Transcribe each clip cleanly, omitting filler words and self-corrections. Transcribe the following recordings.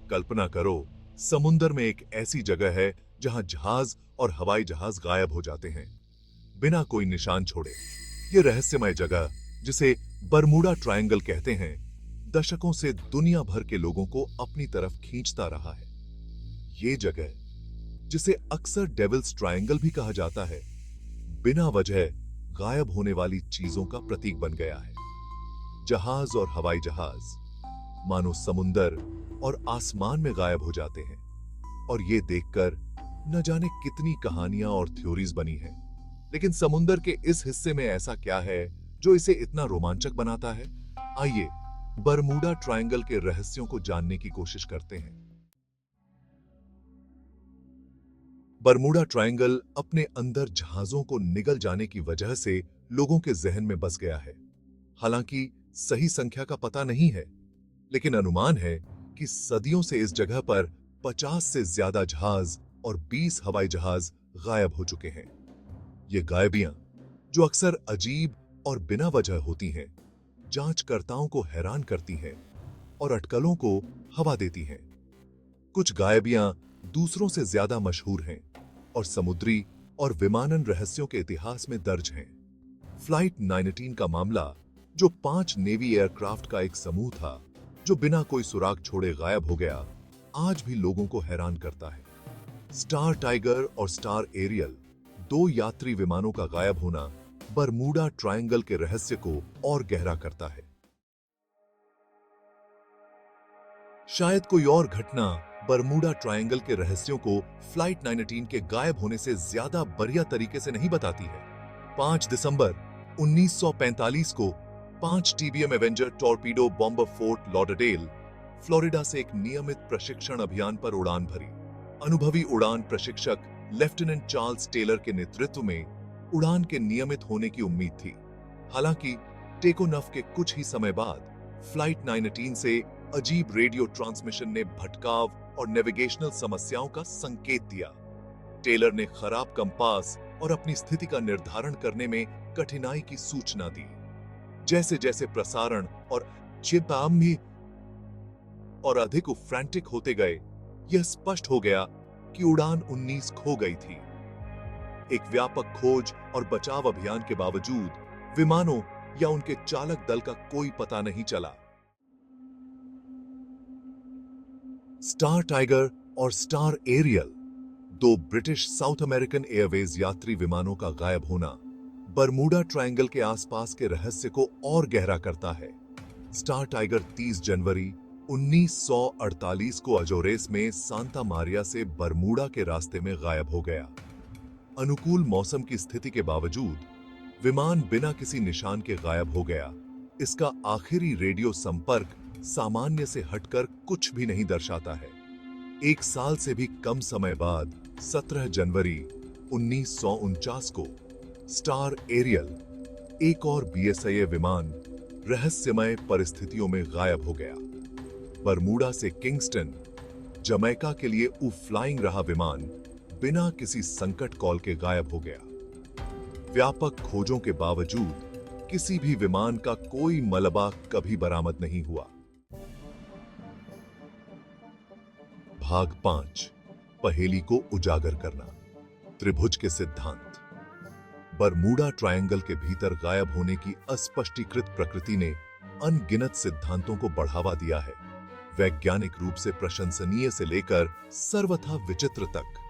कल्पना करो, समुंदर में एक ऐसी जगह है जहां जहाज और हवाई जहाज गायब हो जाते हैं, बिना कोई निशान छोड़े। ये रहस्यमय जगह, जिसे बरमूडा ट्रायंगल कहते हैं, दशकों से दुनिया भर के लोगों को अपनी तरफ खींचता रहा है। ये जगह, जिसे अक्सर डेविल्स ट्रायंगल भी कहा जाता है, बिना वजह गायब होने वाली चीजों का प्रतीक बन गया है। जहाज और हवाई जहाज मानो समुंदर और आसमान में गायब हो जाते हैं, और ये देखकर न जाने कितनी कहानियां और थ्योरीज बनी हैं। लेकिन समुंदर के इस हिस्से में ऐसा क्या है जो इसे इतना रोमांचक बनाता है? आइए बरमूडा ट्रायंगल के रहस्यों को जानने की कोशिश करते हैं। बरमूडा ट्रायंगल अपने अंदर जहाजों को निगल जाने की वजह से लोगों के जहन में बस गया है। हालांकि सही संख्या का पता नहीं है, लेकिन अनुमान है कि सदियों से इस जगह पर 50 से ज्यादा जहाज और 20 हवाई जहाज गायब हो चुके हैं। ये गायबियां, जो अक्सर अजीब और बिना वजह होती हैं, जांचकर्ताओं को हैरान करती हैं और अटकलों को हवा देती हैं। कुछ गायबियां दूसरों से ज्यादा मशहूर हैं और समुद्री और विमानन रहस्यों के इतिहास में दर्ज हैं। फ्लाइट 19 का मामला, जो 5 नेवी एयरक्राफ्ट का एक समूह था जो बिना कोई सुराग छोड़े गायब हो गया, आज भी लोगों को हैरान करता है। स्टार टाइगर और स्टार एरियल, 2 यात्री विमानों का गायब होना बरमूडा ट्रायंगल के रहस्य को और गहरा करता है। शायद कोई और घटना बरमूडा ट्रायंगल के रहस्यों को फ्लाइट 19 के गायब होने से ज्यादा बढ़िया तरीके से नहीं बताती है। 5 दिसंबर 1945 को 5 TBM Avenger torpedo bomber fort Lauderdale, Florida से एक नियमित प्रशिक्षण अभियान पर उड़ान भरी। अनुभवी उड़ान प्रशिक्षक लेफ्टिनेंट चार्ल्स टेलर के नेतृत्व में उड़ान के नियमित होने की उम्मीद थी। हालांकि टेकोनफ के कुछ ही समय बाद फ्लाइट 19 से अजीब रेडियो ट्रांसमिशन ने भटकाव और नेविगेशनल समस्याओं का संकेत दिया। टेलर ने खराब कंपास और अपनी स्थिति का निर्धारण करने में कठिनाई की सूचना दी। जैसे जैसे प्रसारण और चिपाम भी और अधिक फ्रैंटिक होते गए, यह स्पष्ट हो गया कि उड़ान 19 खो गई थी। एक व्यापक खोज और बचाव अभियान के बावजूद विमानों या उनके चालक दल का कोई पता नहीं चला। स्टार टाइगर और Star Ariel, 2 British South American Airways यात्री विमानों का गायब होना बरमूडा ट्रायंगल के आसपास के रहस्य को और गहरा करता है। स्टार टाइगर 30 जनवरी 1948 को अजोरेस में सांता मारिया से बरमूडा के रास्ते में गायब हो गया। अनुकूल मौसम की स्थिति के बावजूद विमान बिना किसी निशान के गायब हो गया। इसका आखिरी रेडियो संपर्क सामान्य से हटकर कुछ भी नहीं दर्शाता है। 1 साल से भी कम समय बाद 17 जनवरी 1949 को स्टार एरियल, एक और BSAA विमान, रहस्यमय परिस्थितियों में गायब हो गया। बरमूडा से किंगस्टन, जमैका के लिए फ्लाइंग रहा विमान बिना किसी संकट कॉल के गायब हो गया। व्यापक खोजों के बावजूद किसी भी विमान का कोई मलबा कभी बरामद नहीं हुआ। भाग 5, पहेली को उजागर करना। त्रिभुज के सिद्धांत। बरमूडा ट्रायंगल के भीतर गायब होने की अस्पष्टीकृत प्रकृति ने अनगिनत सिद्धांतों को बढ़ावा दिया है, वैज्ञानिक रूप से प्रशंसनीय से लेकर सर्वथा विचित्र तक।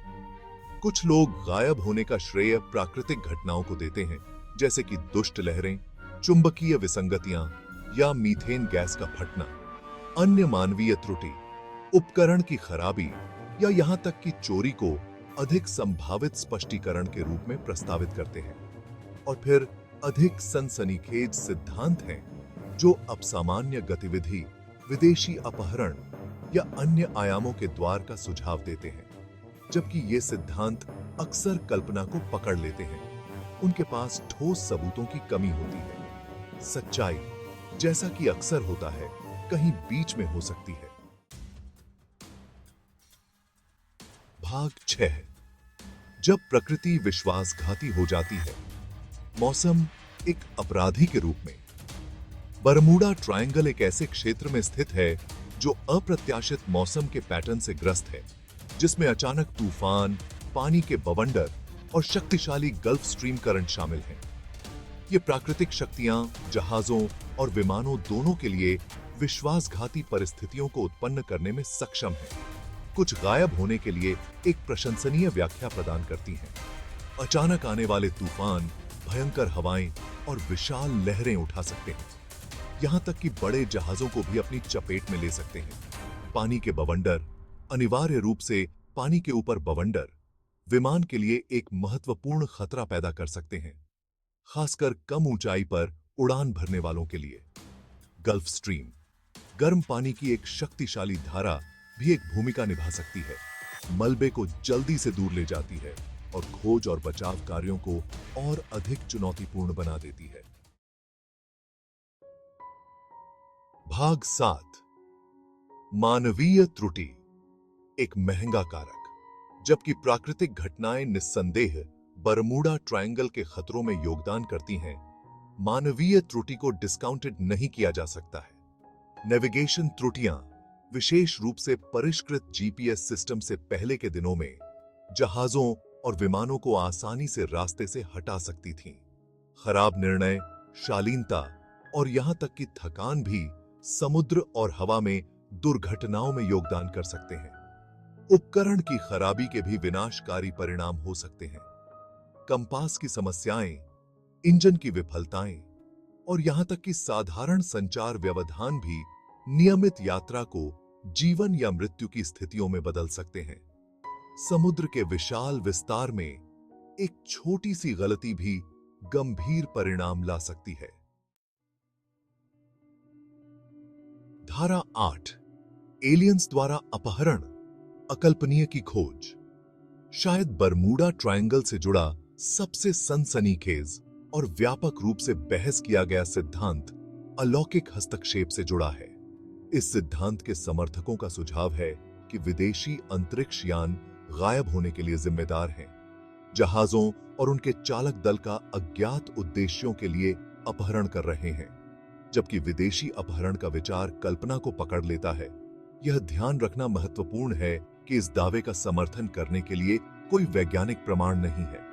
कुछ लोग गायब होने का श्रेय प्राकृतिक घटनाओं को देते हैं, जैसे कि दुष्ट लहरें, चुंबकीय विसंगतियां या मीथेन गैस का फटना। अन्य मानवीय त्रुटि, उपकरण की खराबी या यहां तक कि चोरी को अधिक संभावित स्पष्टीकरण के रूप में प्रस्तावित करते हैं। और फिर अधिक सनसनीखेज सिद्धांत हैं जो अपसामान्य गतिविधि, विदेशी अपहरण या अन्य आयामों के द्वार का सुझाव देते हैं। जबकि ये सिद्धांत अक्सर कल्पना को पकड़ लेते हैं, उनके पास ठोस सबूतों की कमी होती है। सच्चाई, जैसा कि अक्सर होता है, कहीं बीच में हो सकती है। भाग 6, जब प्रकृति विश्वासघाती हो जाती है। मौसम एक अपराधी के रूप में। बरमूडा ट्रायंगल एक ऐसे क्षेत्र में स्थित है जो अप्रत्याशित मौसम के पैटर्न से ग्रस्त है, जिसमें अचानक तूफान, पानी के बवंडर और शक्तिशाली गल्फ स्ट्रीम करंट शामिल हैं। ये प्राकृतिक शक्तियां जहाजों और विमानों दोनों के लिए विश्वासघाती परिस्थितियों को उत्पन्न करने में सक्षम हैं। कुछ गायब होने के लिए एक प्रशंसनीय व्याख्या प्रदान करती हैं। अचानक आने वाले तूफान भयंकर हवाएं और विशाल लहरें उठा सकते हैं, यहां तक कि बड़े जहाजों को भी अपनी चपेट में ले सकते हैं। पानी के बवंडर, अनिवार्य रूप से पानी के ऊपर बवंडर, विमान के लिए एक महत्वपूर्ण खतरा पैदा कर सकते हैं, खासकर कम ऊंचाई पर उड़ान भरने वालों के लिए। गल्फ स्ट्रीम, गर्म पानी की एक शक्तिशाली धारा भी एक भूमिका निभा सकती है। मलबे को जल्दी से दूर ले जाती है और खोज और बचाव कार्यों को और अधिक चुनौतीपूर्ण बना देती है। भाग 7, मानवीय त्रुटि, एक महंगा कारक। जबकि प्राकृतिक घटनाएं निस्संदेह बरमूडा ट्रायंगल के खतरों में योगदान करती हैं, मानवीय त्रुटि को डिस्काउंटेड नहीं किया जा सकता है। नेविगेशन त्रुटियां, विशेष रूप से परिष्कृत जीपीएस सिस्टम से पहले के दिनों में, जहाजों और विमानों को आसानी से रास्ते से हटा सकती थीं। खराब निर्णय, शालीनता और यहां तक कि थकान भी समुद्र और हवा में दुर्घटनाओं में योगदान कर सकते हैं। उपकरण की खराबी के भी विनाशकारी परिणाम हो सकते हैं। कंपास की समस्याएं, इंजन की विफलताएं और यहां तक कि साधारण संचार व्यवधान भी नियमित यात्रा को जीवन या मृत्यु की स्थितियों में बदल सकते हैं। समुद्र के विशाल विस्तार में एक छोटी सी गलती भी गंभीर परिणाम ला सकती है। धारा 8, एलियंस द्वारा अपहरण, अकल्पनीय की खोज। शायद बरमूडा ट्रायंगल से जुड़ा सबसे सनसनीखेज और व्यापक रूप से बहस किया गया सिद्धांत अलौकिक हस्तक्षेप से जुड़ा है। इस सिद्धांत के समर्थकों का सुझाव है कि विदेशी अंतरिक्ष यान गायब होने के लिए जिम्मेदार हैं, जहाजों और उनके चालक दल का अज्ञात उद्देश्यों के लिए अपहरण कर रहे हैं। जबकि विदेशी अपहरण का विचार कल्पना को पकड़ लेता है, यह ध्यान रखना महत्वपूर्ण है कि इस दावे का समर्थन करने के लिए कोई वैज्ञानिक प्रमाण नहीं है।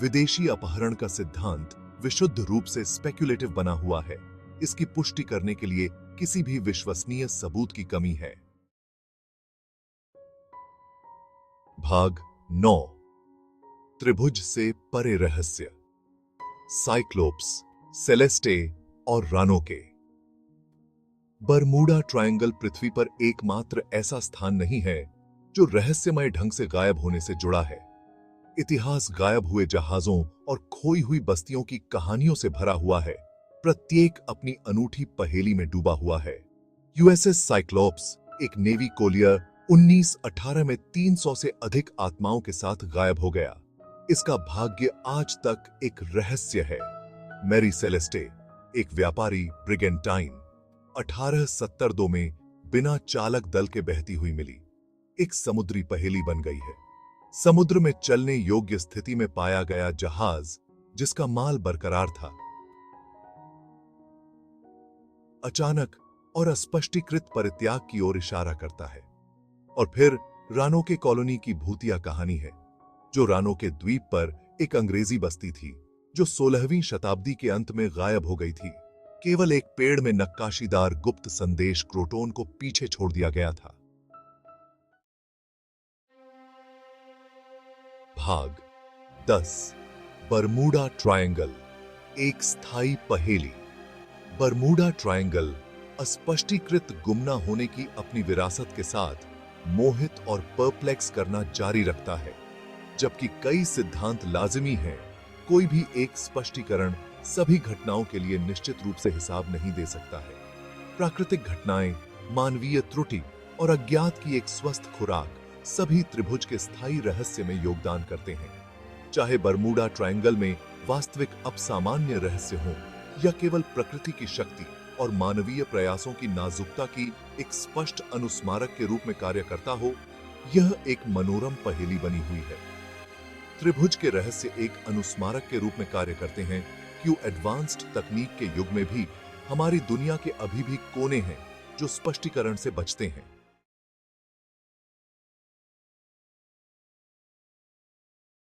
विदेशी अपहरण का सिद्धांत विशुद्ध रूप से स्पेक्युलेटिव बना हुआ है। इसकी पुष्टि करने के लिए किसी भी विश्वसनीय सबूत की कमी है। भाग 9, त्रिभुज से परे रहस्य, साइक्लोप्स, सेलेस्टे और रानोके। बरमूडा ट्रायंगल पृथ्वी पर एकमात्र ऐसा स्थान नहीं है जो रहस्यमय ढंग से गायब होने से जुड़ा है। इतिहास गायब हुए जहाजों और खोई हुई बस्तियों की कहानियों से भरा हुआ है, प्रत्येक अपनी अनूठी पहेली में डूबा हुआ है। यूएसएस साइक्लोप्स, एक नेवी कोलियर, 1918 में 300 से अधिक आत्माओं के साथ गायब हो गया। इसका भाग्य आज तक एक रहस्य है। मैरी सेलेस्टे, एक व्यापारी ब्रिगेंटाइन, 1872 में बिना चालक दल के बहती हुई मिली। एक समुद्री पहेली बन गई है। समुद्र में चलने योग्य स्थिति में पाया गया जहाज, जिसका माल बरकरार था, अचानक और अस्पष्टीकृत परित्याग की ओर इशारा करता है। और फिर रानोके कॉलोनी की भूतिया कहानी है, जो रानोके द्वीप पर एक अंग्रेजी बस्ती थी जो 16वीं शताब्दी के अंत में गायब हो गई थी। केवल एक पेड़ में नक्काशीदार गुप्त संदेश क्रोटोन को पीछे छोड़ दिया गया था। भाग 10, बरमूडा ट्रायंगल, एक स्थायी पहेली। बरमूडा ट्रायंगल अस्पष्टीकृत गुमना होने की अपनी विरासत के साथ मोहित और परप्लेक्स करना जारी रखता है। जबकि कई सिद्धांत लाजिमी हैं, कोई भी एक स्पष्टीकरण सभी घटनाओं के लिए निश्चित रूप से हिसाब नहीं दे सकता है। प्राकृतिक घटनाएं, मानवीय त्रुटि और अज्ञात की एक स्वस्थ खुराक सभी त्रिभुज के स्थायी रहस्य में योगदान करते हैं। चाहे बरमूडा ट्रायंगल में वास्तविक अपसामान्य रहस्य हो या केवल प्रकृति की शक्ति और मानवीय प्रयासों की नाजुकता की एक स्पष्ट अनुस्मारक के रूप में कार्य करता हो, यह एक मनोरम पहेली बनी हुई है। त्रिभुज के रहस्य एक अनुस्मारक के रूप में कार्य करते हैं, क्यों एडवांस्ड तकनीक के युग में भी हमारी दुनिया के अभी भी कोने हैं जो स्पष्टीकरण से बचते हैं।